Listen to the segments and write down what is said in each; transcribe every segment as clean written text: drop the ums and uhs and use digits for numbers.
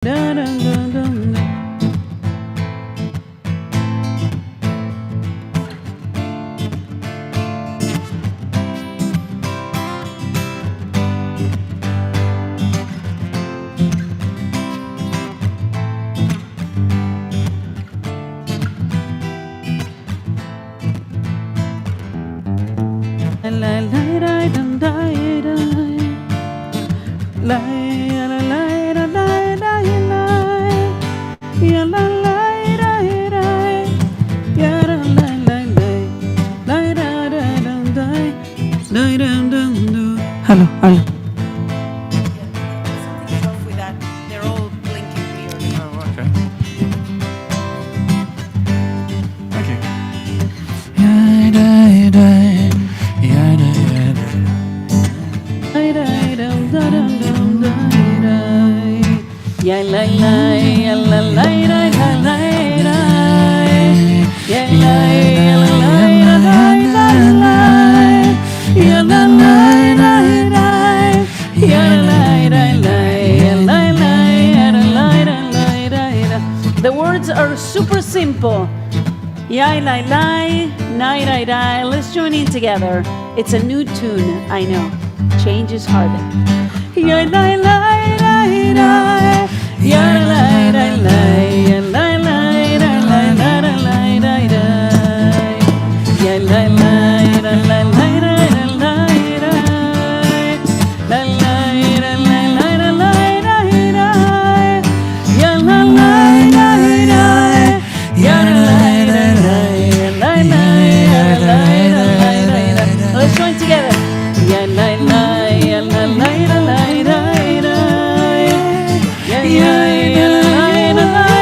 Dun, dun, dun, dun, dun. Hello, hello. Something's off with that. They're all blinking weird. Oh, okay. Thank you. The words are super simple. Yai lai lai, nai rai rai. Let's join in together. It's a new tune, I know. Change is harder. Yai lai lai rai rai, yai lai rai lai, yai lai lai rai lai lai lai rai rai, yai lai lai rai lai lai rai lai rai, lai lai rai lai lai lai rai rai, yai lai lai rai rai, yai lai rai lai lai lai rai rai. Let's join together. Yai lai lai, yai lai lai lai rai rai, yai lai lai lai lai rai,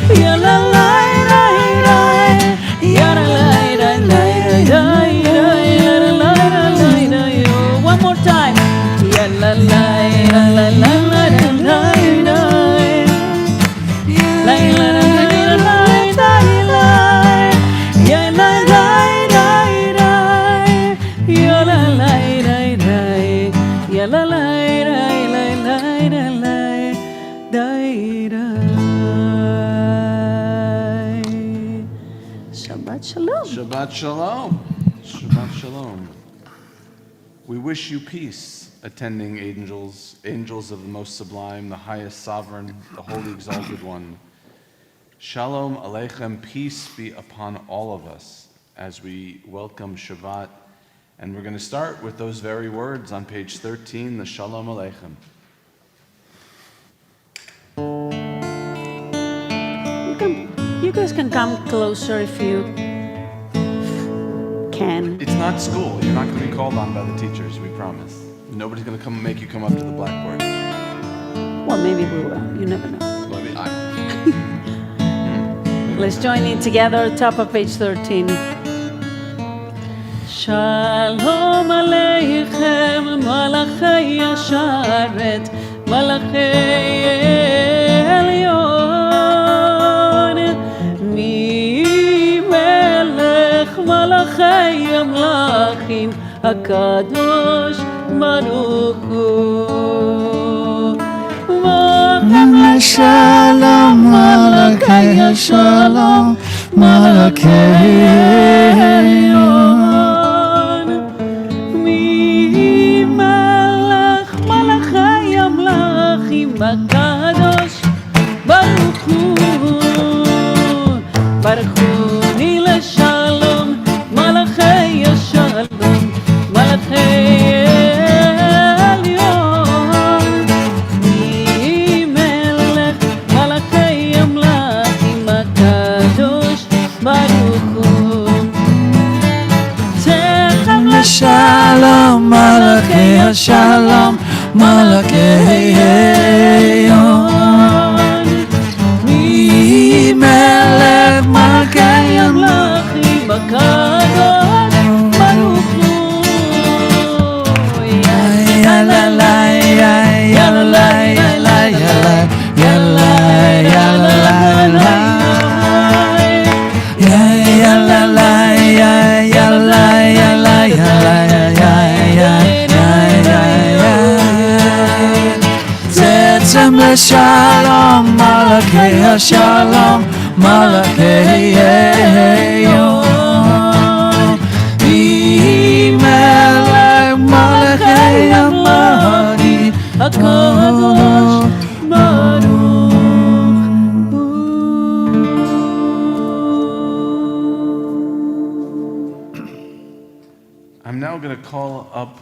yai lai lai rai rai, yai lai lai lai rai rai, yai lai lai rai. One more time. Yai lai lai lai lai lai rai rai, lai lai lai lai lai, yai lai lai rai rai, yai lai lai rai rai, yai lai lai rai lai lai rai rai rai. Shabbat shalom. Shabbat shalom. Shabbat shalom. We wish you peace, attending angels, angels of the most sublime, the highest sovereign, the holy exalted one. Shalom aleichem, peace be upon all of us as we welcome Shabbat. And we're going to start with those very words on page 13, the Shalom aleichem. You guys can come closer if you can. It's not school. You're not going to be called on by the teachers, we promise. Nobody's going to come make you come up to the blackboard. Well, maybe we will. You never know. Maybe Let's join in together, top of page 13. Shalom Aleichem, Malachei Yasharet, Malachei Elyon, Mi Melech Malachei Amlachim, HaKadosh Baruch Hu. Shalom, Malachei Shalom, Malachei Elyon, Mi Melech Malachei Amlachim, HaKadosh Baruch Hu, Baruch Hu Ni LeShalom, Malachei Shalom, Malachei Shalom, Malachei Shalom, Malachei Elyon, Mi Melech Malachei Shem Shalom, Malakei Shalom, Malakei Melech Malakei Amari, HaKadosh Baruch Hu. I'm now going to call up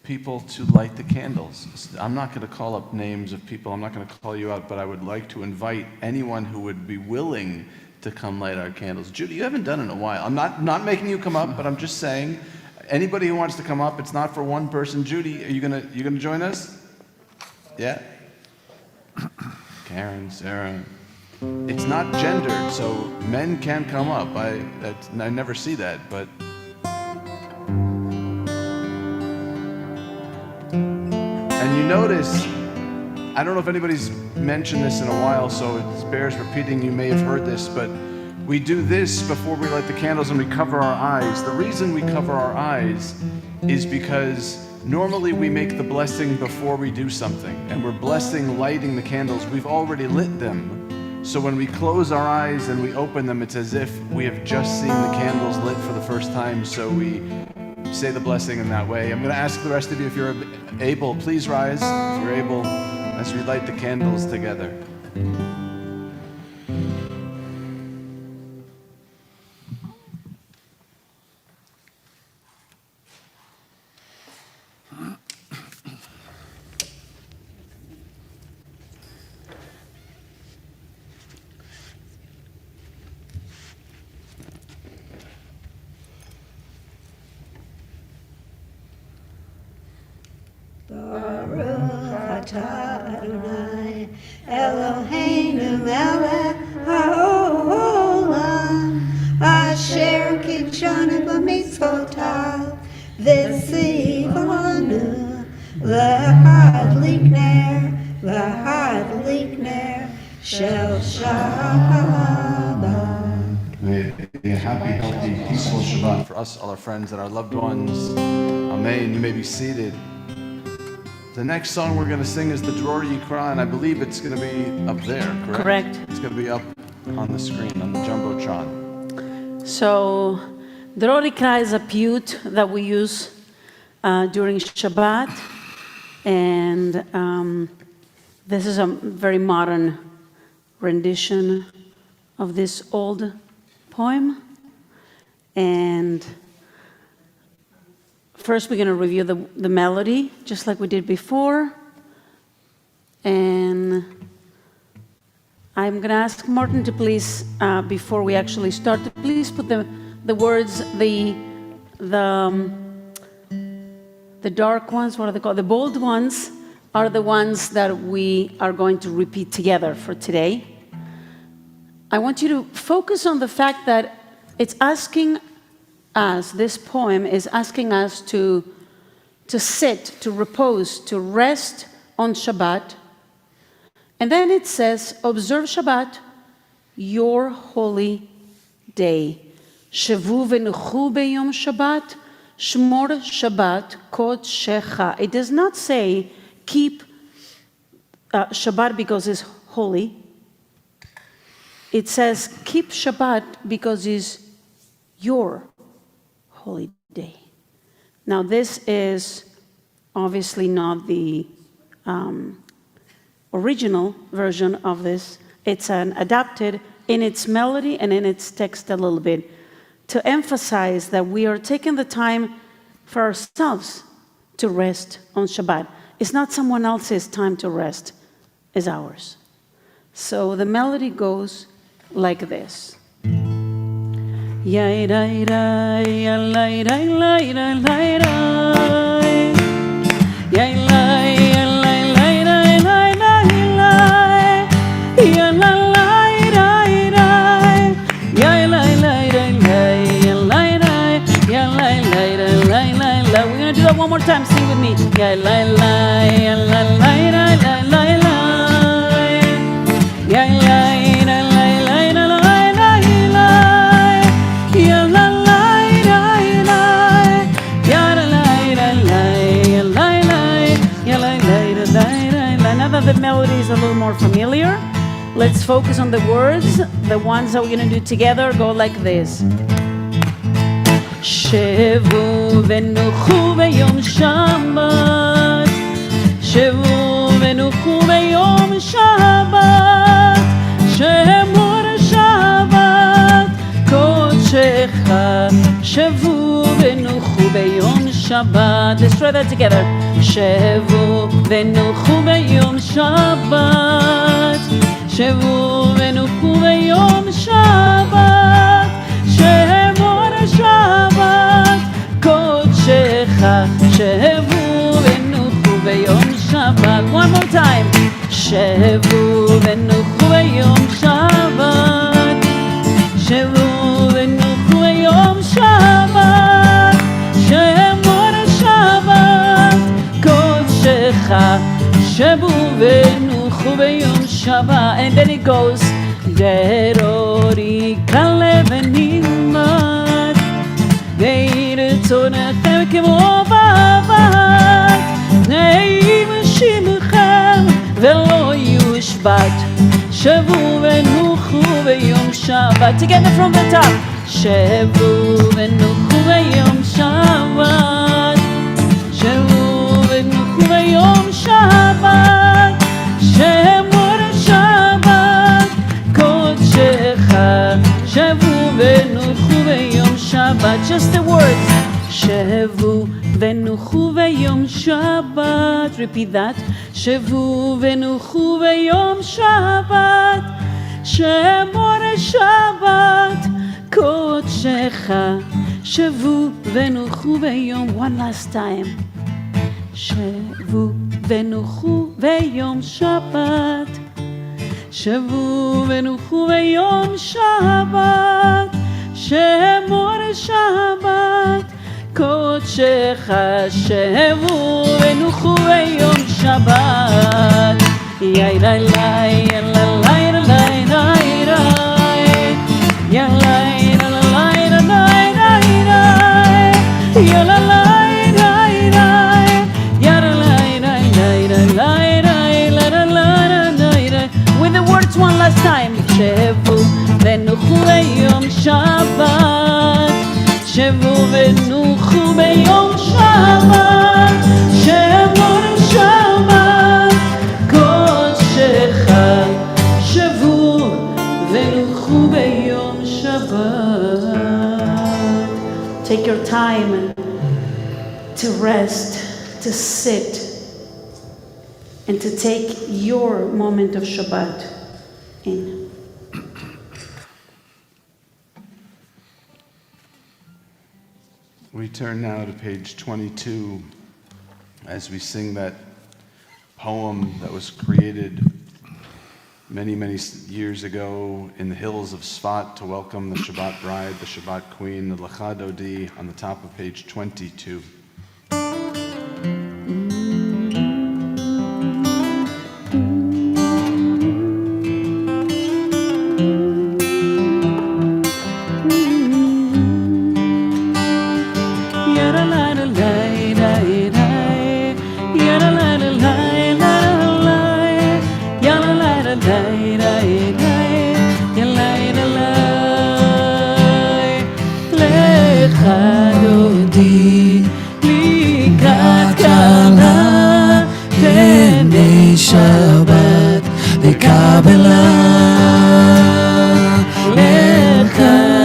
people to light the candles. I'm not going to call up names of people. I'm not going to call you out, but I would like to invite anyone who would be willing to come light our candles. Judy, you haven't done it in a while. I'm not making you come up, but I'm just saying, anybody who wants to come up, it's not for one person. Judy, are you gonna join us? Yeah. Karen, Sarah. It's not gendered, so men can come up. I never see that, but. And you notice, I don't know if anybody's mentioned this in a while, so it bears repeating. You may have heard this, but we do this before we light the candles and we cover our eyes. The reason we cover our eyes is because normally we make the blessing before we do something, and we're blessing lighting the candles. We've already lit them. So when we close our eyes and we open them, it's as if we have just seen the candles lit for the first time, so we say the blessing in that way. I'm going to ask the rest of you, if you're able, please rise, if you're able, as we light the candles together. Baruch atah Adonai Eloheinu melech haolam asher kitshanu b'mitzvotav v'tzivanu l'hadlik ner shel Shabbat. May a happy, healthy, peaceful Shabbat for us, all our friends, and our loved ones. Amen. You may be seated. The next song we're going to sing is the Dror Yikra, and I believe it's going to be up there, correct? Correct. It's going to be up on the screen, on the Jumbotron. So, Dror Yikra is a piyut that we use during Shabbat, and this is a very modern rendition of this old poem. And first, we're going to review the melody, just like we did before. And I'm going to ask Martin to please, before we actually start, to please put the words, the dark ones, what are they called? The bold ones are the ones that we are going to repeat together for today. I want you to focus on the fact that it's asking us, this poem is asking us to sit, to repose, to rest on Shabbat. And then it says, observe Shabbat, your holy day. Shavu v'nuchu b'yom Shabbat, shmor Shabbat kodshecha. It does not say keep Shabbat because it's holy. It says keep Shabbat because it's your holy day. Now, this is obviously not the original version of this. It's an adapted in its melody and in its text a little bit to emphasize that we are taking the time for ourselves to rest on Shabbat. It's not someone else's time to rest, it's ours. So the melody goes like this. Yai rai rai, yai rai rai rai rai rai. Yai rai rai rai rai rai rai rai. Yai rai rai rai. Yai rai rai rai rai. Yai rai rai. Yai rai rai rai rai rai. We're gonna do that one more time. Sing with me. Yai rai rai. Yai rai rai rai rai rai rai. Yai rai. The melody melody is a little more familiar. Let's focus on the words. The ones that we're going to do together go like this. שבו ונוחו ביום שבת, שבו ונוחו ביום שבת, שמור שבת קודשך, שבו ונוחו ביום שבת. Let's try that together. שבו ונוחו ביום שבת, שבו ונוחו ביום שבת, שמור שבת קודשך, שבו ונוחו ביום שבת. One more time. שבו ונוחו ביום שבת, שבו ונוחו ביום שבת, שמור שבת קודשך, שבו ונוחו ביום שבת. And then it goes דרורי קלה ונלמד, וירצונכם כמו בבת, נעים שמכם ולא יושבת, שבו ונוחו ביום שבת. Together from the top. שבו ונוחו ביום שבת, שבו ונוחו ביום שבת, שמור שבת קודשך, שבו ונוחו ביום שבת. Just the words. שבו ונוחו ביום שבת. Repeat that. שבו ונוחו ביום שבת, שמור שבת קודשך, שבו ונוחו ביום. One last time. שבו ונוחו ביום שבת, שבו ונוחו ביום שבת, שמור שבת קודשך, שבו ונוחו ביום שבת. יאי לי לי יאי לי לי לי לי יאי לי לי לי לי לי. With the words one last time. שבו ונוחו ביום שבת, שבו ונוחו ביום שבת, שמור שבת קודשך, שבו ונוחו ביום שבת. Take your time to rest, to sit, and to take your moment of Shabbat in. We turn now to page 22 as we sing that poem that was created many, many years ago in the hills of Sfat to welcome the Shabbat bride, the Shabbat queen, the Lecha Dodi, on the top of page 22. שבת וקבלה לך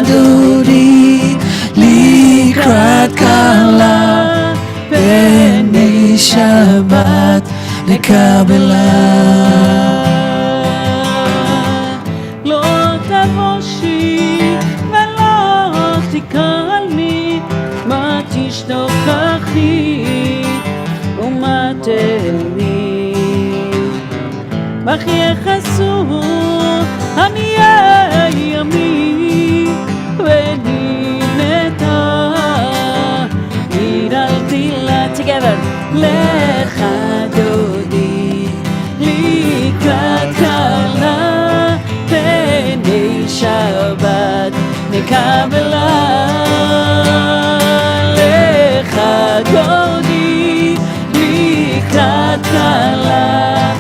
דודי לקראת קלה בני שבת וקבלה לא תבושי ולא תקלמי, מה תשתוכחי ומה תלמי, בך יחסו עניי ימי ונמתה גידלתי לה. Together. לך דודי לקראת קלה בני שבת נקבלה. לך דודי לקראת קלה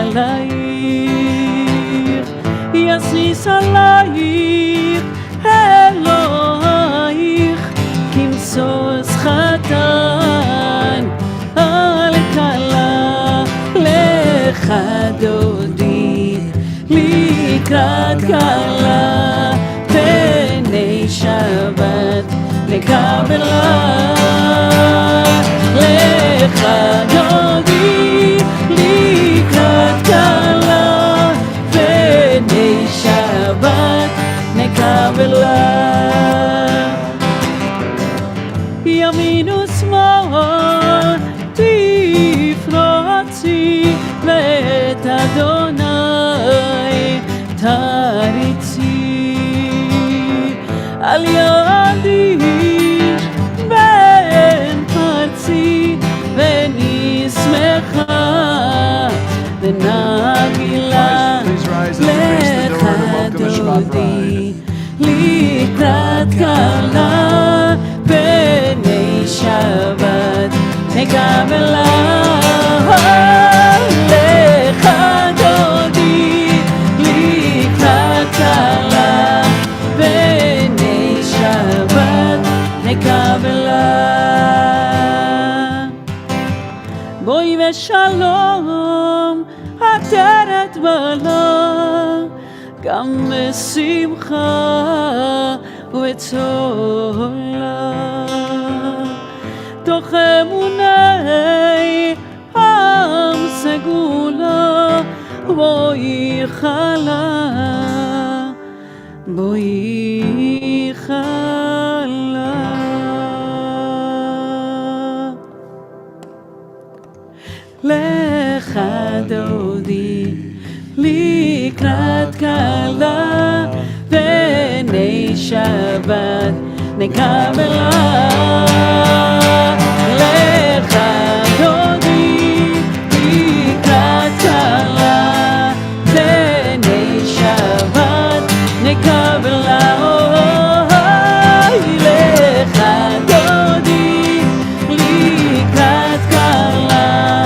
עלייך, יסיס עלייך אלוהיך, כמסוס חתן על כלה, לך דודי לקראת כלה, פני שבת לקבלה, לך דודי לקראת כלה, פני שבת נקבלה. ימין ושמאל תפרוצי, ואת אדוני תריצי, על ידי בן פרצי, ונשמחה ונגילה, לך דודי לקראת כלה, פני שבת נקבלה, לך דודי לקראת כלה, פני שבת נקבלה. בואי ושלום עטרת בלה, גם בשמחה וצהלה, תוך אמוני עם סגולה, בואי חלה, בואי חלה. לך דודי לקראת כלה, פני שבת נקבלה, לך דודי לקראת כלה, פני שבת נקבלה, לך דודי לקראת כלה,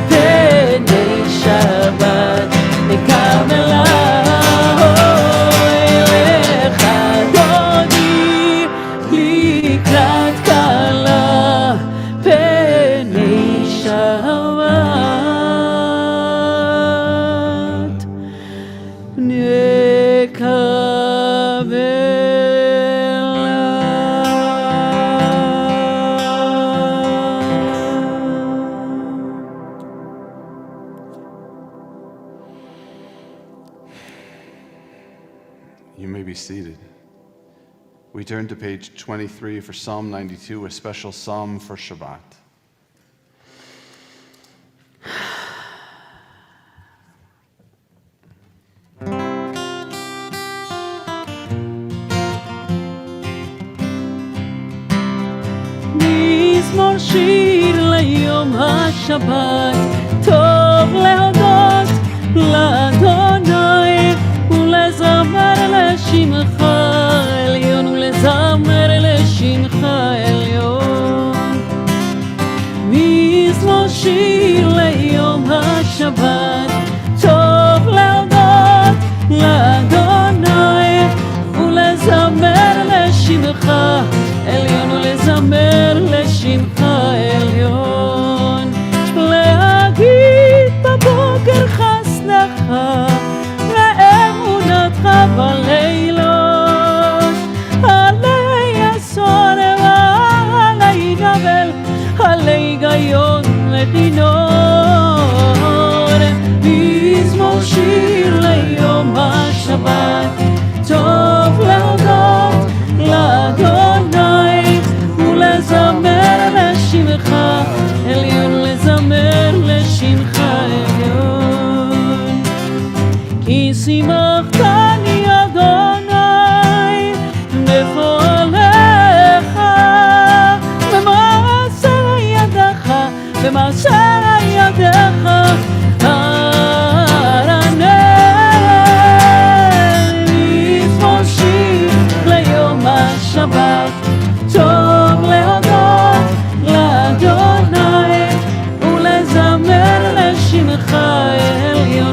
פני שבת נקבלה, לך דודי לקראת כלה, פני שבת You may be seated. We turn to page 23 for Psalm 92, a special psalm for Shabbat. מזמור שיר ליום השבת, טוב להודות לאדוני ולזמר לשמך עליון, ולזמר לשמך עליון. מזמור שיר ליום השבת, טוב להודות לאדוני ולזמר לשמך עליון, ולזמר לשמך עליון. להגיד בבוקר חסדך ואמונתך בלילות, עלי עשור ועלי גבל, עלי היגיון וכינור. מזמור שיר ליום השבת, טוב להודות לאדוני ולזמר לשמך עליון, לזמר לשמך עליון. כי שימחתני אדוני בפועלך, במעשה ידך, במעשה ידך ארנן. מזמור שיר ליום השבת, טוב להודות לאדוני ולזמר לשמך עליון,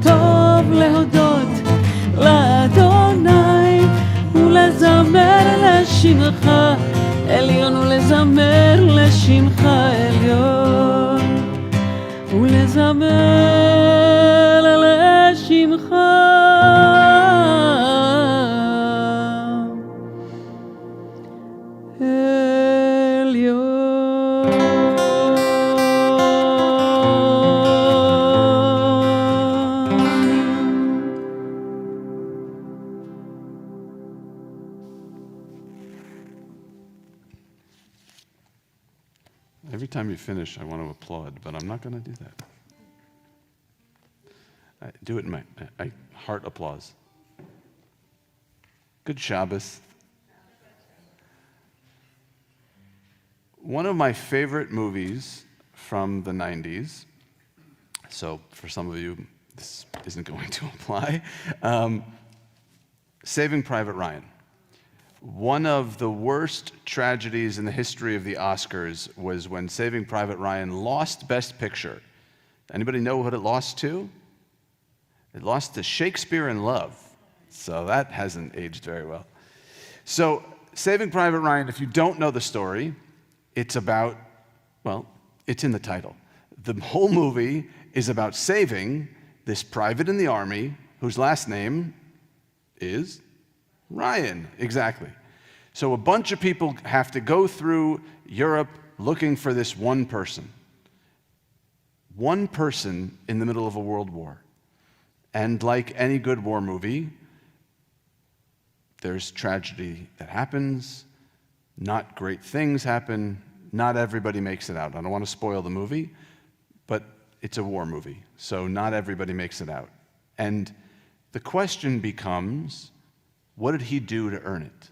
טוב להודות לאדוני ולזמר לשמך עליון ולזמר לשמך עליון ולזמר לשמך Every time you finish, I want to applaud, but I'm not going to do that. I do it in my heart applause. Good Shabbos. One of my favorite movies from the 90s, so for some of you, this isn't going to apply, Saving Private Ryan. One of the worst tragedies in the history of the Oscars was when Saving Private Ryan lost Best Picture. Anybody know what it lost to? It lost to Shakespeare in Love. So that hasn't aged very well. So Saving Private Ryan, if you don't know the story, it's about, well, it's in the title. The whole movie is about saving this private in the army whose last name is Ryan, exactly. So a bunch of people have to go through Europe looking for this one person. One person in the middle of a world war. And like any good war movie, there's tragedy that happens, not great things happen, not everybody makes it out. I don't want to spoil the movie, but it's a war movie, so not everybody makes it out. And the question becomes, what did he do to earn it?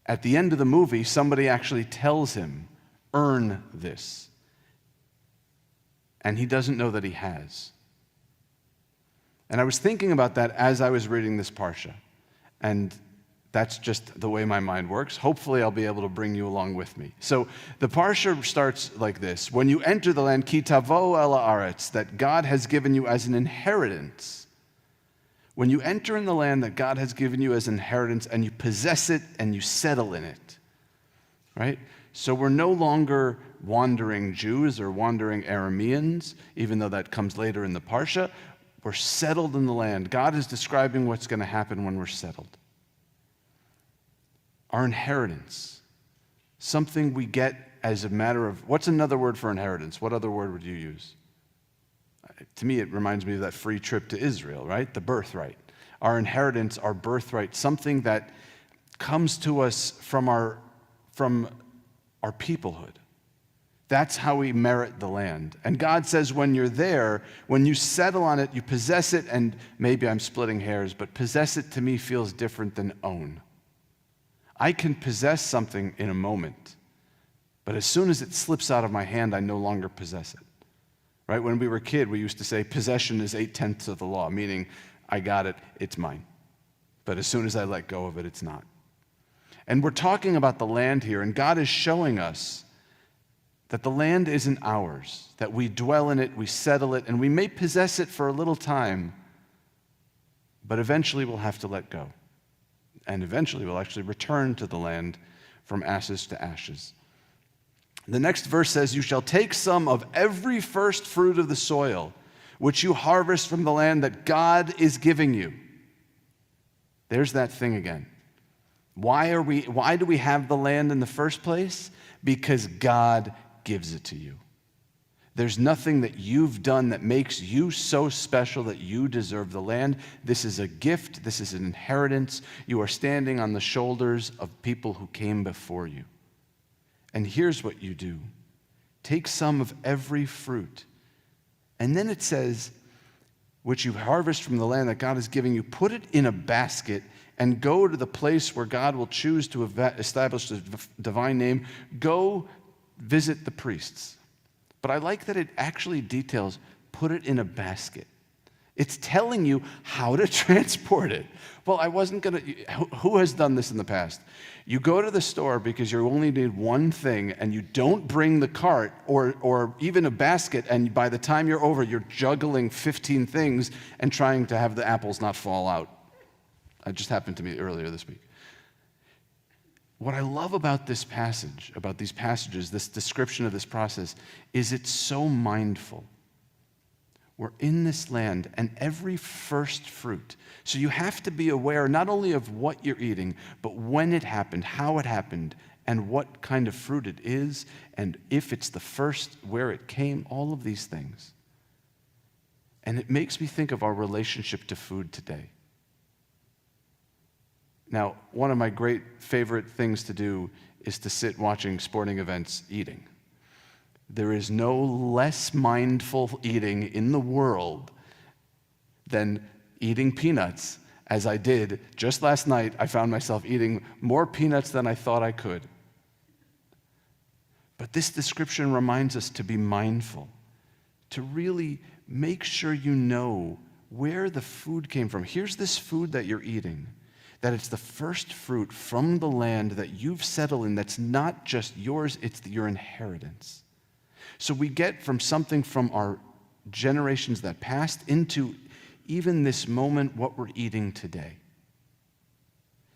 At the end of the movie, somebody actually tells him, earn this. And he doesn't know that he has. And I was thinking about that as I was reading this parsha. And that's just the way my mind works. Hopefully I'll be able to bring you along with me. So the parsha starts like this. When you enter the land, ki tavo el haaretz, that God has given you as an inheritance. When you enter in the land that God has given you as inheritance and you possess it and you settle in it, right? So we're no longer wandering Jews or wandering Arameans, even though that comes later in the parsha. We're settled in the land. God is describing what's going to happen when we're settled. Our inheritance, something we get as a matter of, what's another word for inheritance? What other word would you use? To me, it reminds me of that free trip to Israel, right? The birthright. Our inheritance, our birthright, something that comes to us from our peoplehood. That's how we merit the land. And God says when you're there, when you settle on it, you possess it, and maybe I'm splitting hairs, but possess it to me feels different than own. I can possess something in a moment, but as soon as it slips out of my hand, I no longer possess it. Right? When we were a kid, we used to say possession is 8/10 of the law, meaning I got it, it's mine. But as soon as I let go of it, it's not. And we're talking about the land here, and God is showing us that the land isn't ours, that we dwell in it, we settle it, and we may possess it for a little time, but eventually we'll have to let go. And eventually we'll actually return to the land from ashes to ashes. The next verse says, you shall take some of every first fruit of the soil, which you harvest from the land that God is giving you. There's that thing again. Why do we have the land in the first place? Because God gives it to you. There's nothing that you've done that makes you so special that you deserve the land. This is a gift. This is an inheritance. You are standing on the shoulders of people who came before you. And here's what you do. Take some of every fruit. And then it says, which you harvest from the land that God is giving you, put it in a basket and go to the place where God will choose to establish the divine name. Go visit the priests. But I like that it actually details, put it in a basket. It's telling you how to transport it. Well, I wasn't going to. Who has done this in the past? You go to the store because you only need one thing, and you don't bring the cart or even a basket, and by the time you're over, you're juggling 15 things and trying to have the apples not fall out. It just happened to me earlier this week. What I love about this passage, about these passages, this description of this process, is it's so mindful. We're in this land, and every first fruit. So you have to be aware not only of what you're eating, but when it happened, how it happened, and what kind of fruit it is, and if it's the first, where it came, all of these things. And it makes me think of our relationship to food today. Now, one of my great favorite things to do is to sit watching sporting events eating. There is no less mindful eating in the world than eating peanuts, as I did just last night. I found myself eating more peanuts than I thought I could. But this description reminds us to be mindful, to really make sure you know where the food came from. Here's this food that you're eating, that it's the first fruit from the land that you've settled in, that's not just yours, it's your inheritance. So we get from something from our generations that passed into even this moment, what we're eating today.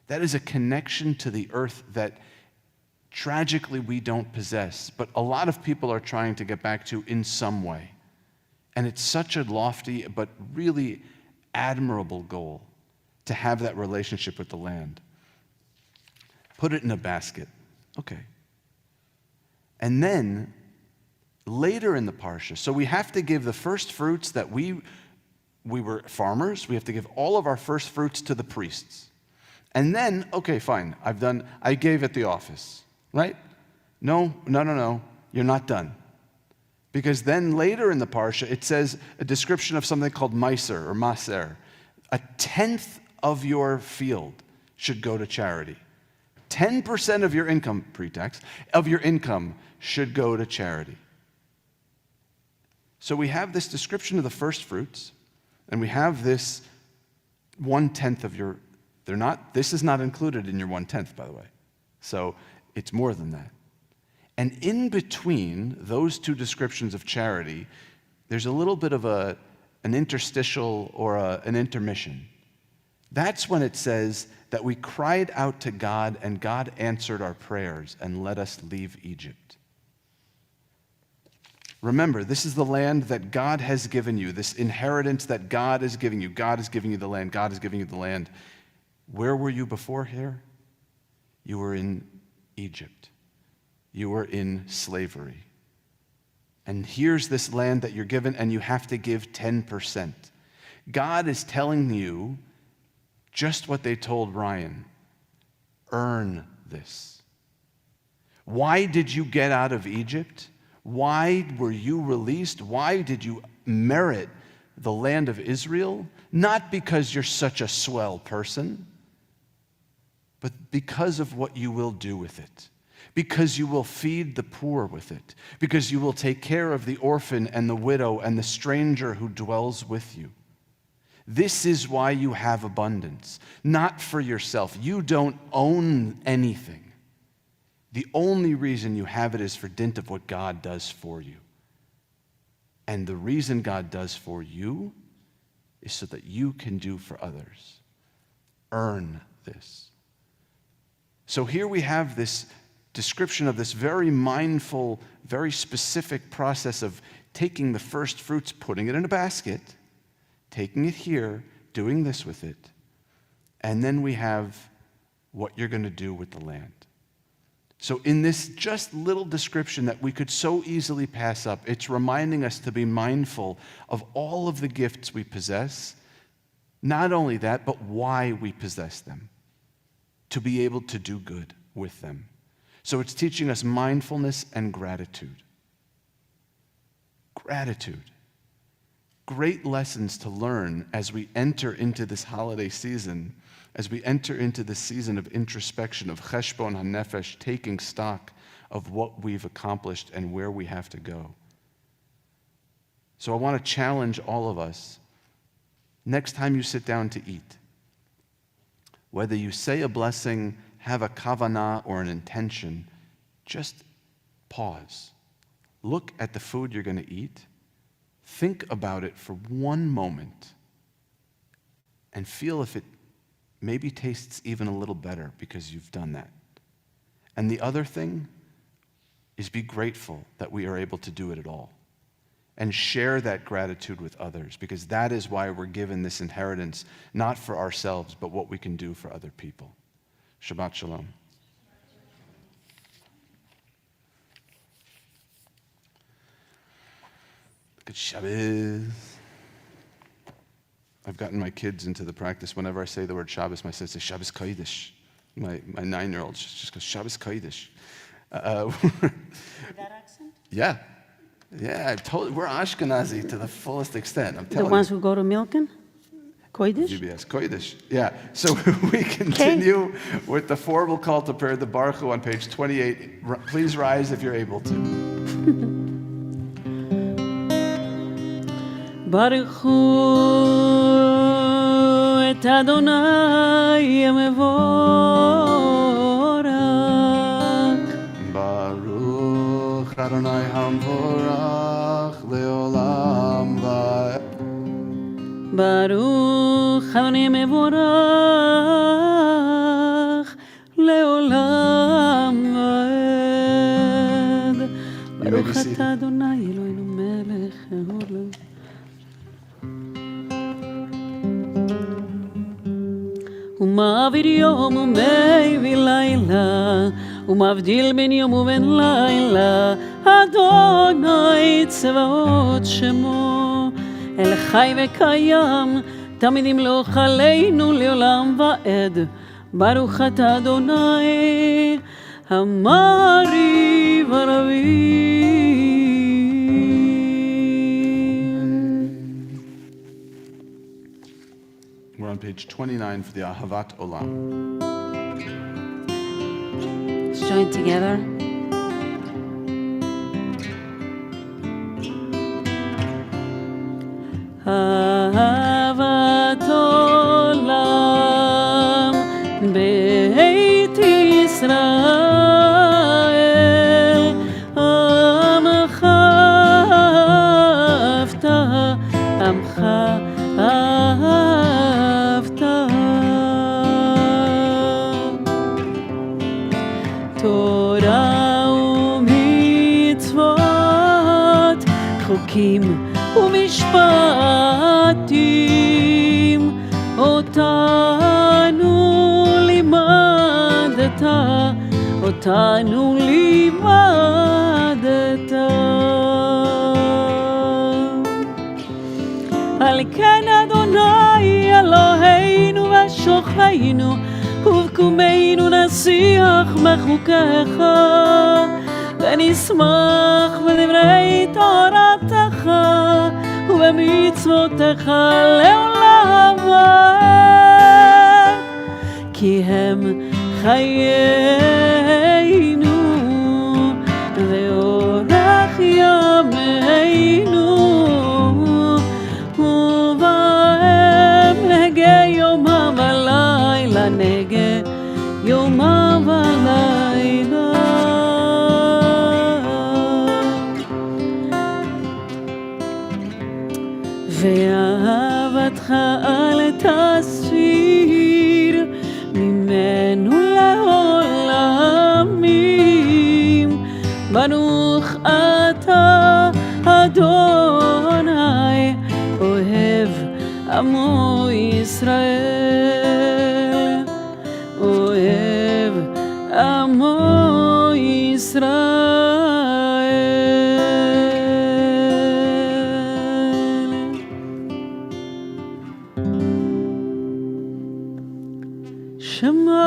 That is a connection to the earth that tragically we don't possess, but a lot of people are trying to get back to in some way. And it's such a lofty but really admirable goal to have that relationship with the land. Put it in a basket. Okay. And then later in the parsha, so we have to give the first fruits that we were farmers, we have to give all of our first fruits to the priests. And then, okay, fine, I gave at the office, right? No, you're not done. Because then later in the parsha, it says a description of something called meiser or maser. 1/10 of your field should go to charity. 10% of your income, pre-tax, of your income should go to charity. So we have this description of the first fruits, and we have this 1/10 of your, this is not included in your 1/10, by the way. So it's more than that. And in between those two descriptions of charity, there's a little bit of an interstitial or an intermission. That's when it says that we cried out to God, and God answered our prayers and let us leave Egypt. Remember, this is the land that God has given you, this inheritance that God is giving you. God is giving you the land. God is giving you the land. Where were you before here? You were in Egypt. You were in slavery. And here's this land that you're given, and you have to give 10%. God is telling you just what they told Ryan. Earn this. Why did you get out of Egypt? Why were you released? Why did you merit the land of Israel? Not because you're such a swell person, but because of what you will do with it. Because you will feed the poor with it. Because you will take care of the orphan and the widow and the stranger who dwells with you. This is why you have abundance, not for yourself. You don't own anything. The only reason you have it is for dint of what God does for you. And the reason God does for you is so that you can do for others. Earn this. So here we have this description of this very mindful, very specific process of taking the first fruits, putting it in a basket, taking it here, doing this with it, and then we have what you're going to do with the land. So in this just little description that we could so easily pass up, it's reminding us to be mindful of all of the gifts we possess. Not only that, but why we possess them, to be able to do good with them. So it's teaching us mindfulness and gratitude. Gratitude. Great lessons to learn as we enter into this holiday season, as we enter into this season of introspection, of cheshbon hanefesh, taking stock of what we've accomplished and where we have to go. So I want to challenge all of us next time you sit down to eat, whether you say a blessing, have a kavanah or an intention, just pause. Look at the food you're going to eat. Think about it for one moment and feel if it maybe tastes even a little better because you've done that. And the other thing is be grateful that we are able to do it at all. And share that gratitude with others, because that is why we're given this inheritance, not for ourselves, but what we can do for other people. Shabbat Shalom. Look at Shabbos. I've gotten my kids into the practice. Whenever I say the word Shabbos, my son says Shabbos Kodesh. My 9-year-old just goes Shabbos Kodesh. With that accent? Yeah. Yeah, I've told we're Ashkenazi to the fullest extent. I'm The telling ones you. who go to Milken? Kodesh? UBS Kodesh. Yeah. So we continue with the formal call to prayer, the Baruch Hu on page 28. Please rise if you're able to. Baruch Hu et Adonai Mevorach. Baruch Adonai Hamvorach Leolam Va'ed. Baruch Adonai Mevorach Leolam Va'ed. You may be Baruch seated. Ata Adonai Eloheinu melech haolam. ומעביר יום ומביא לילה, ומבדיל בין יום ובין לילה, אדוני צבאות שמו, אל חי וקיים, תמיד ימלוך עלינו לעולם ועד. ברוך אתה אדוני, המעריב הרבים. We're on page 29 for the Ahavat Olam. Let's join together. אהבת עולם בית ישראל, עמך אהבת, עמך אהבת. תורה ומצוות, חוקים ומשפטים, אותנו לימדת, אותנו לימדת. על כן אדוני אלוהינו ושוכבנו ובקומנו נשיח מחוקיך ונשמח בדברי תורתך ובמצוותיך לעולם ועד, כי הם חיינו ואורך ימינו, ובהם נהגה יומם ולילה, נהגה יומם ולילה. ואהבתך אל תסיר ממנו לעולמים. ברוך אתה אדוני אוהב עמו ישראל, אוהב עמו ישראל. שמע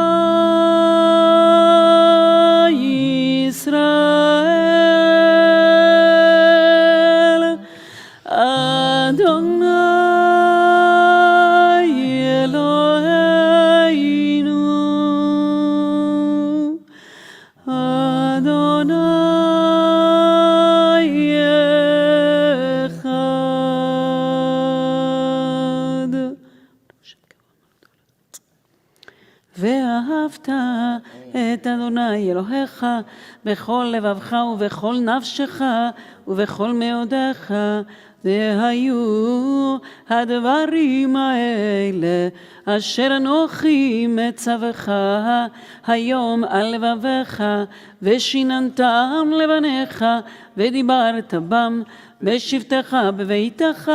ישראל, אדוני אלוהינו, אדוני אחד. ואהבת את אדוני אלוהיך בכל לבבך ובכל נפשך ובכל מאודיך, והיו הדברים האלה אשר אנוכי מצווך היום על לבביך, ושיננתם לבניך, ודיברת בם בשבתך בביתך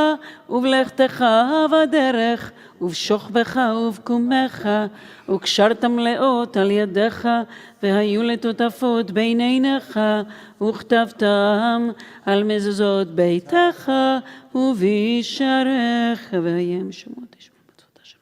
ובלכתך בדרך ובשוכבך ובקומך, וקשרתם לאות על ידיך, והיו לטוטפות בין עיניך, וכתבתם על מזוזות ביתך ובשעריך, והם שמות תשמעו מצוות השם.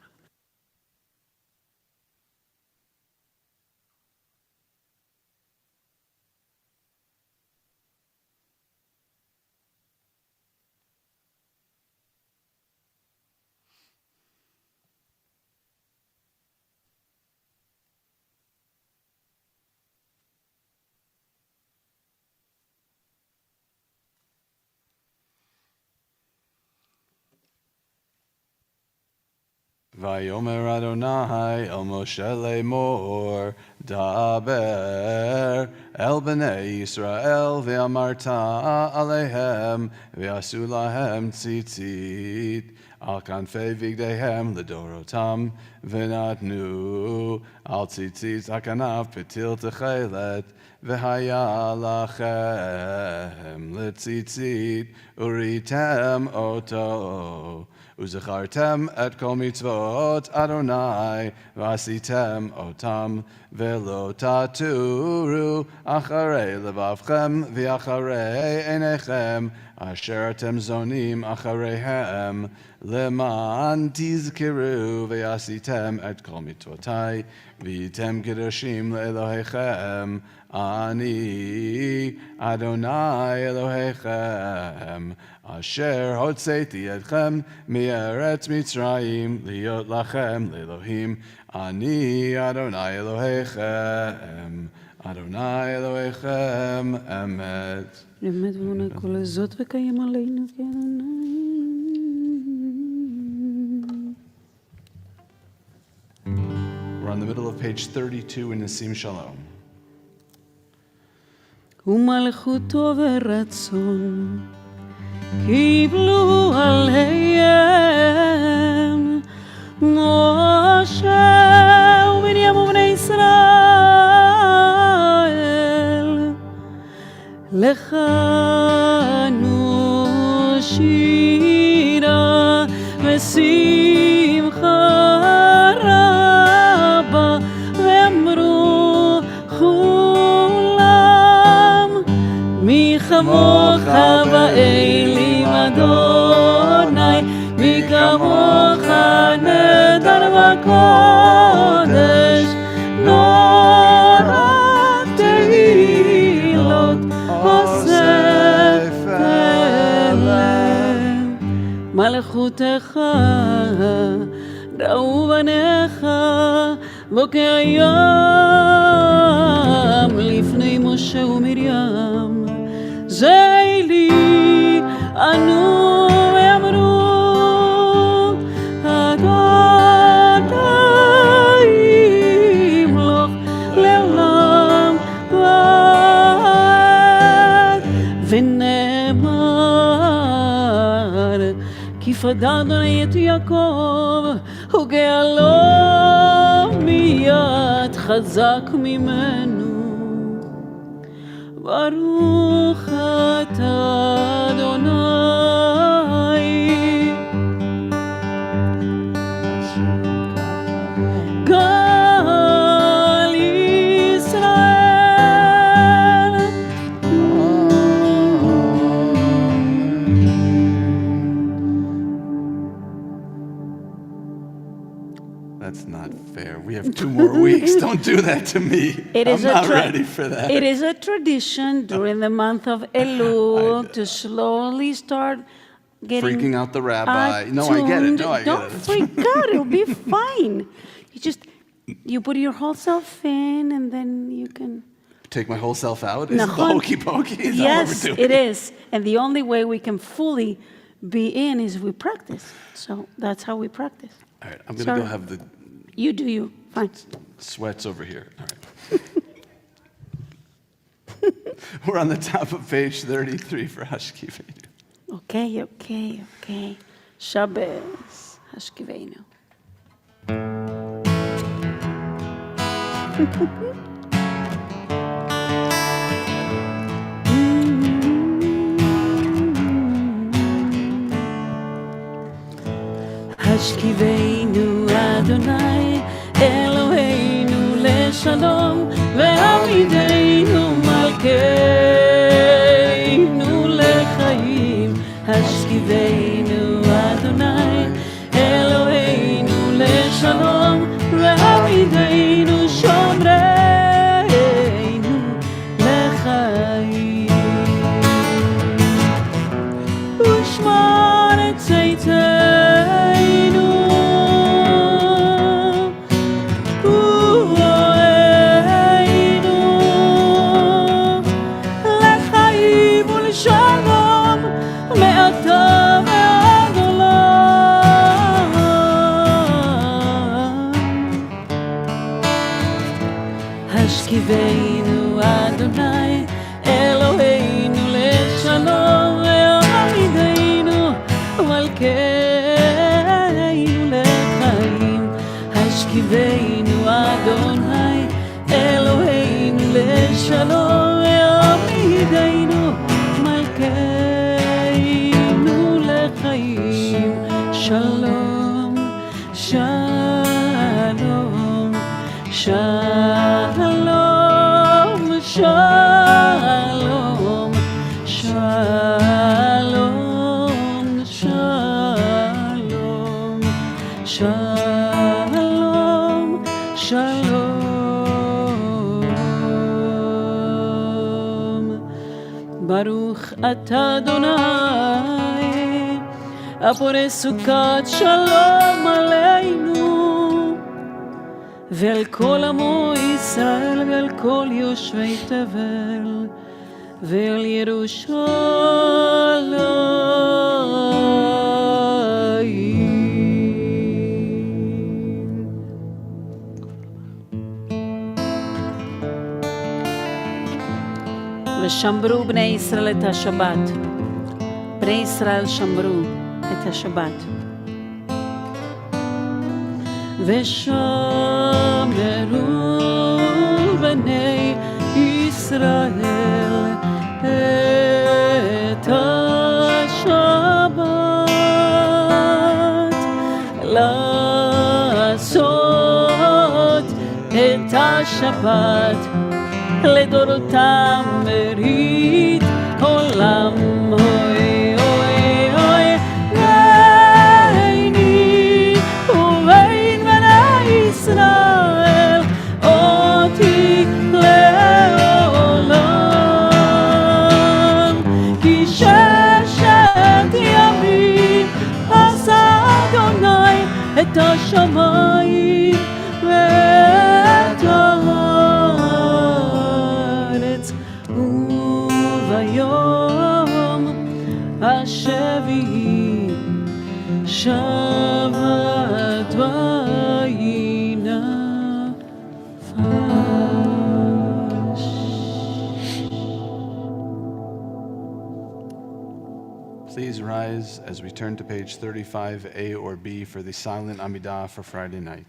Vayomer Adonai el Moshe lemor, daber el bnei Yisrael ve'amarta alehem ve'asu lahem tzitzit al kanfei vigdehem ledorotam v'natnu al tzitzit akanaf petil techelet v'haya lachem letzitzit uritem oto Uzachartem et kol mitzvot Adonai, v'asitem otam, ve'lo taturu acharei levavchem, v'acharei einechem, asher atem zonim achareihem, leman tizkiru, v'asitem et kol mitzvotai, v'item kedoshim le'elohechem, ani Adonai Elohechem, asher hotzeti etchem me'eretz Mitzrayim liot lachem le'elohim, ani Adonai Elohechem, Adonai Elohechem, emet. אמת ואמונה כל הזאת וקיים עלינו כאדוני. We're on the middle of page 32 in Nisim Shalom. ומלכותו ורצון קיבלו עליהם משה ומרים ובני ישראל, לך נו שירה ושמחה רבה, ואמרו מי כמוך באלים אדוני, מי כמוך נדר בקודש, נורא תהילות אוסף אליהם. מלכותך ראו בניך בוקר ים לפני משה ומרים, זה לי ענו ואמרו אדוני ימלוך לעולם ועד, ונאמר כי פדה אדוני את יעקב וגאלו מיד חזק ממנו. ברוך אתה אדוני גאל ישראל. That's not fair. We have 2 more weeks. Don't do that to me. I'm not ready for that. It is a tradition during the month of Elul to slowly start getting Freaking out the rabbi. No, I get it. No, I get Don't it. freak out. It'll be fine. You put your whole self in, and then you can. Take my whole self out? Is it the Nachon. hokey pokey? Is Yes, that what we're it doing? is. And the only way we can fully be in is if we practice. So that's how we practice. All right, I'm going to Sorry. go have the You do you. Fine. Sweats over here. All right. We're on the top of page 33 for Hashkivenu. Okay. Shabbos, Hashkivenu. Hashkivenu Adonai, Eloheinu leshalom, ve'amideinu malkeinu lechaim. Hashkivenu Adonai, Eloheinu leshalom, ve'amideinu shomreinu lechaim. Ushmar et Zeiteinu, Uoeinu, lechaim ulshalom, me'ata ve'ad olam. Hashkivenu Adonai, Eloheinu leshalom, ve'amideinu malkeinu lechaim. Hashkivenu Adonai, Eloheinu leshalom, ve'amideinu malkeinu lechaim. Shalom, shalom, shalom, shalom, shalom, shalom, shalom, shalom. Baruch atah Adonai, הפורש סוכת שלום עלינו ועל כל עמו ישראל ועל כל יושבי תבל ועל ירושלים. ושמרו בני ישראל את השבת. בני ישראל שמרו את השבת. ושמרו בני ישראל את השבת. לעשות את השבת לדורותם ברית עולם. אוי אוי אוי ביני ובין בני ישראל אותי לעולם. כי ששת ימים עשה אדוני את השמיים ואת הארץ וביום השביעי שבת וינפש. Please rise as we turn to page 35A or B for the silent Amidah for Friday night.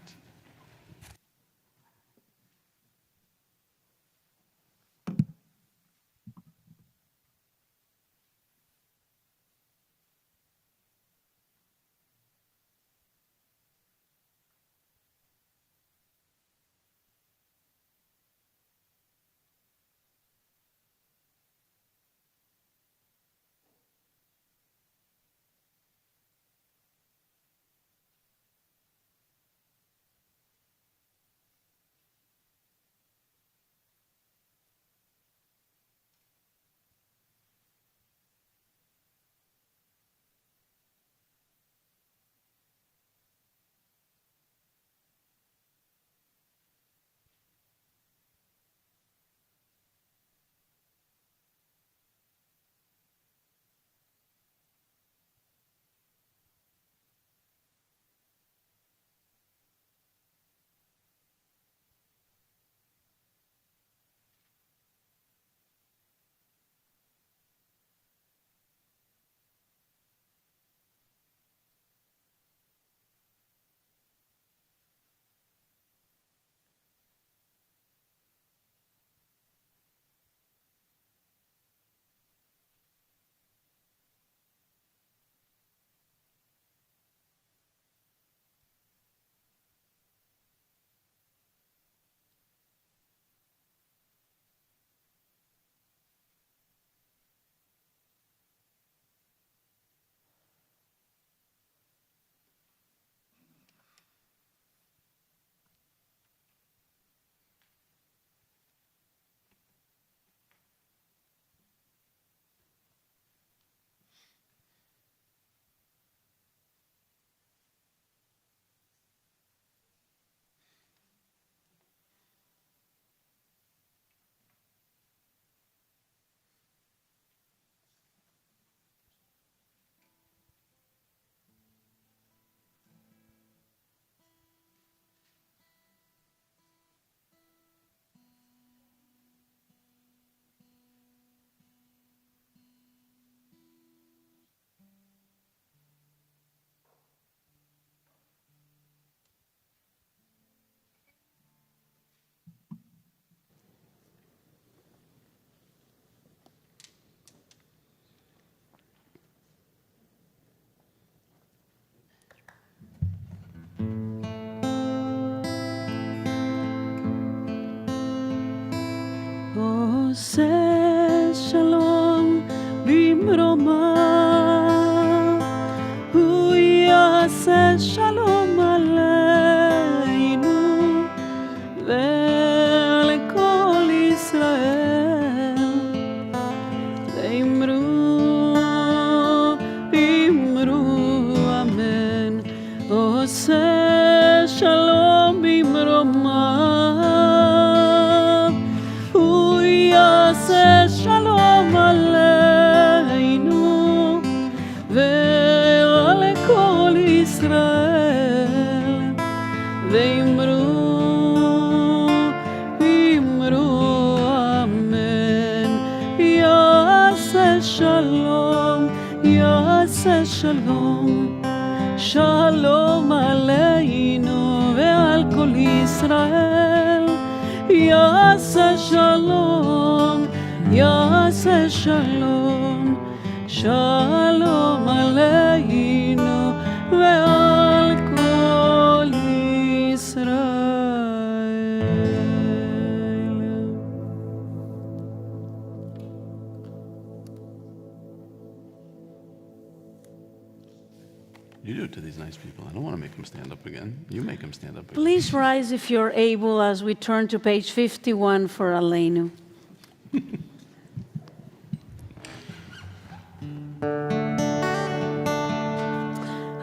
עושה שלום במרומיו, הוא יעשה שלום עלינו ועל כל ישראל. אמרו אמן. עושה שלום במרומיו, הוא יעשה שלום עלינו ועל כל ישראל. אמרו אמן. יעשה שלום, יעשה שלום, שלום עלינו ועל כל ישראל. יעשה שלום, יעשה שלום, שלום עלינו ועל כל ישראל. You do it to these nice people. I don't want to make them stand up again. You make them stand up again. Please rise if you're able as we turn to page 51 for Aleinu.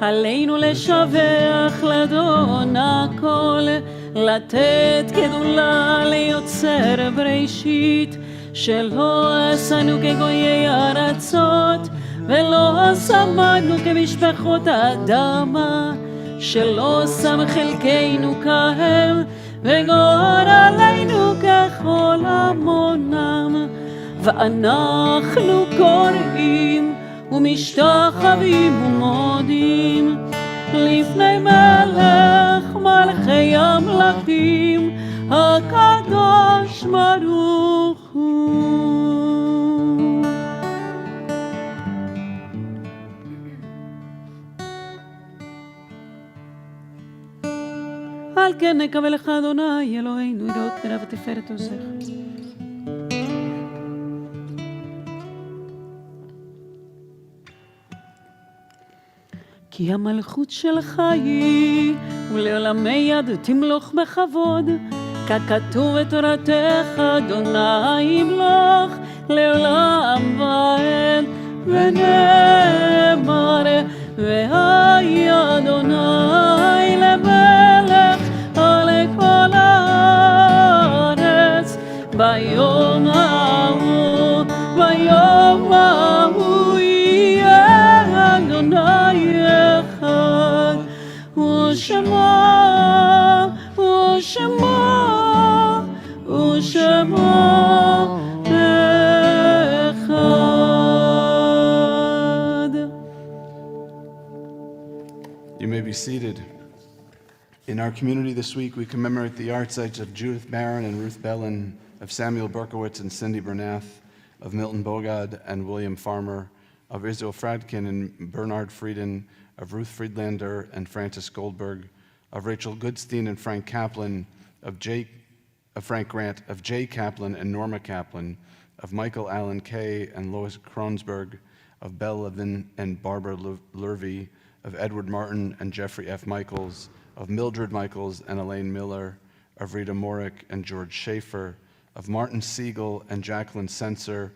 עלינו לשבח לאדון הכל, לתת גדולה ליוצר בראשית, שלא עשינו כגויי ארצות, ולא שמנו כמשפחות האדמה, שלא שם חלקנו כהם, וגורל עלינו ככל המונם. ואנחנו קוראים ומשתחווים ומודים לפני מלך מלכי המלכים, הקדוש ברוך הוא. על כן נקווה לך אדוני אלוהינו יראות פניו ותפארת עוזך. כי המלכות שלך היא, ולעולמי יד תמלוך בכבוד, ככתוב בתורתך, אדוני ימלוך לעולם ועד, ונאמר, והי אדוני למלך על כל הארץ, ביום ההוא, ביום ההוא יהיה אדוני אחד, ושמו, ושמו, ושמו אחד. You may be seated. In our community this week, we commemorate the yahrzeit of Judith Barron and Ruth Bellin, of Samuel Berkowitz and Cindy Bernath, of Milton Bogad and William Farmer, of Israel Fradkin and Bernard Frieden, of Ruth Friedlander and Francis Goldberg, of Rachel Goodstein and Frank Kaplan, of Frank Grant, of Jay Kaplan and Norma Kaplan, of Michael Allen Kay and Lois Kronsberg, of Belle Levin and Barbara Lurvy, of Edward Martin and Jeffrey F. Michaels, of Mildred Michaels and Elaine Miller, of Rita Morick and George Schaefer, of Martin Siegel and Jacqueline Sensor,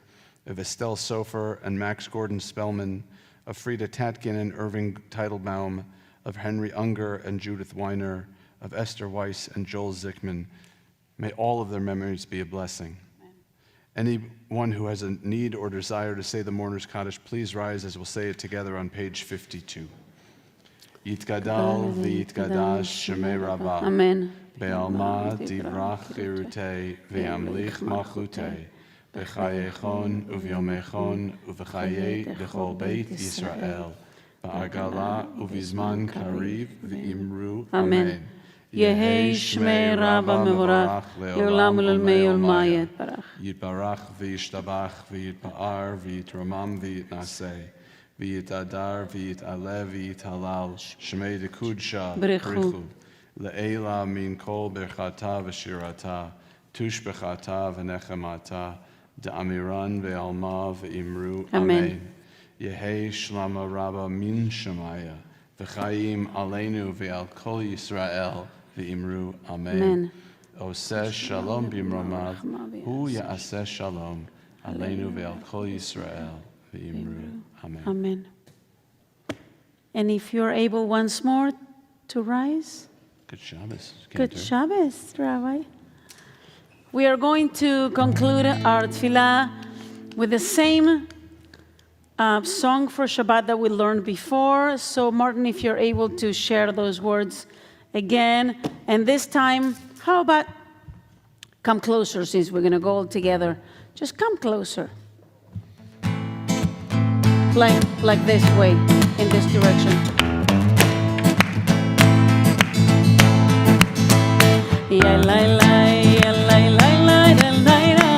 of Estelle Sofer and Max Gordon Spellman, of Frida Tatkin and Irving Teitelbaum, of Henry Unger and Judith Weiner, of Esther Weiss and Joel Zickman. May all of their memories be a blessing. Anyone who has a need or desire to say the Mourner's Kaddish, please rise as we'll say it together on page 52. Yitgadal v'yitgadash shemei Rabbah. Amen. Be'alma divrach chirutei v'yamlich malchutei. B'chayechon uv'yomechon uv'chayei dechol beit Yisrael. Ba'agala uv'izman kariv v'imru. Amen. יהי שמי רבא מבורך לעולם ולעולמי עולמי יתברך. יתברך וישתבח ויתפאר ויתרומם ויתנשא ויתהדר ויתעלה ויתהלל שמי דקודשא ברכו לעילה מן כל ברכתה ושירתה תושבחתה ונחמתה Da'amiran ve'alma ve'imru. Amen. Yehi shlama rabba min shemaya. V'chaim aleinu ve'al kol Yisrael ve'imru. Amen. Amen. Oseh shalom bimromav. Hu ya'aseh shalom. Aleinu ve'al kol Yisrael ve'imru. Amen. Amen. And if you're able once more to rise. Good Shabbos. Good Cantor. Shabbos, Rabbi. We are going to conclude our tefillah with the same song for Shabbat that we learned before. So, Martin, if you're able to share those words again. And this time, how about come closer, since we're going to go all together. Just come closer. Like this way, in this direction. Ya la la, ya la la la la la la.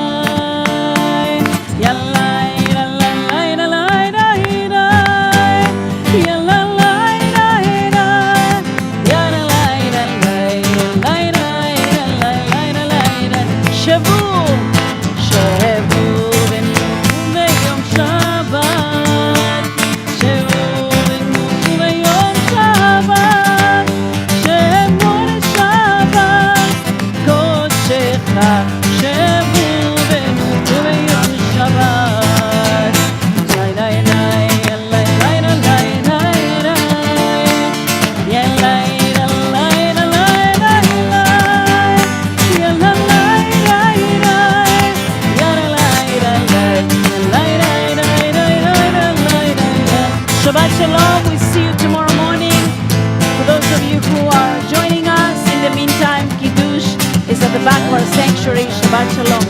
Ya la la la la la la la. Ya la la la la. Ya la la la la la la. Shavu, shavu b'yom Shabbat. Shavu b'yom Shabbat. Shavu Shabbat. Koshecha. Shavu b'yom Shabbat. Lai lai lai lai lai lai lai lai. Ya lai lai lai lai lai. Ya la lai lai lai. Ya la lai lai lai. Lai lai lai lai lai lai lai. Shabbat shalom. We see you tomorrow morning. For those of you who are joining us, in the meantime, Kiddush is at the back of our sanctuary. Shabbat shalom.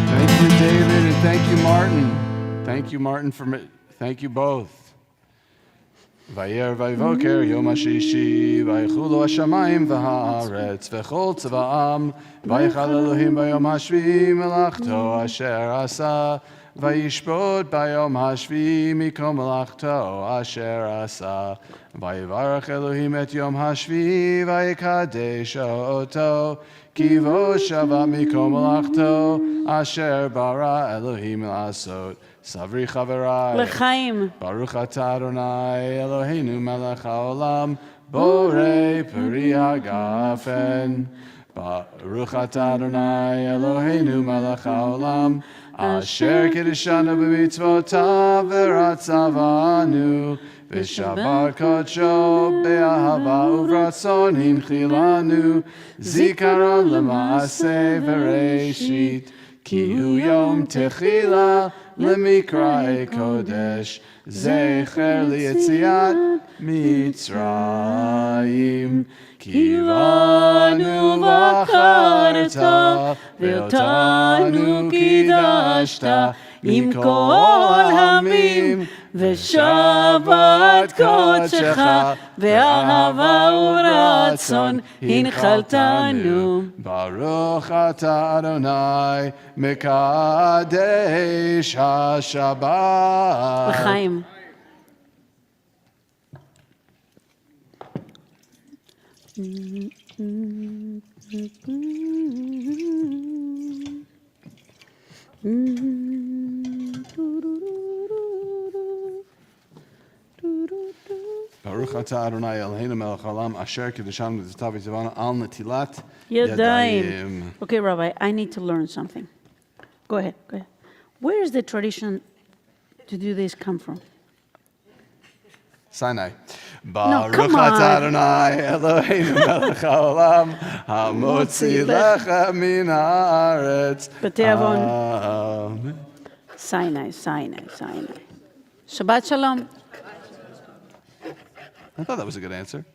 Thank you, David, and thank you, Martin. Thank you, Martin, thank you both. Vayer vayvoker yom hashishi, vaychulu hashamayim v'haaretz, v'chol tzva'am, vaychal Elohim bayom hashvi melachto asher asa, vayishpot bayom hashvi mikom melachto asher asa, vayivarach Elohim et yom hashvi, vayikadesh oto, Kivo Shabbat mikom melachto asher bara Elohim lasot. Savri chaverai. L'chaim. Baruch atah Adonai Eloheinu melech haolam borei peri hagafen. Baruch atah Adonai Eloheinu melech haolam asher kiddushanu b'mitzvotav v'ratzavanu v'shabar kodsho be'ahava uvratzon hinchilanu zikaron l'maaseh v'reishit ki hu yom techila למקראי קודש, זכר ליציאת מצרים. כי בנו בחרת, ואותנו קידשת, עם כל העמים, ושבת קודשך, ואהבה ורצון הנחלתנו. ברוך אתה אדוני, מקדש השבת. לחיים. Baruch atah Adonai Eloheinu melech haolam asher kiddushanu b'mitzvotav v'tzivanu al netilat Yadayim. yadayim. Okay, Rabbi, I need to learn something. Go ahead. Where is the tradition to do this come from? Sinai. come Baruch on. atah Adonai Eloheinu melech haolam hamotzi lecha min haaretz. B'te'avon. Amen. Sinai. Shabbat shalom. I thought that was a good answer.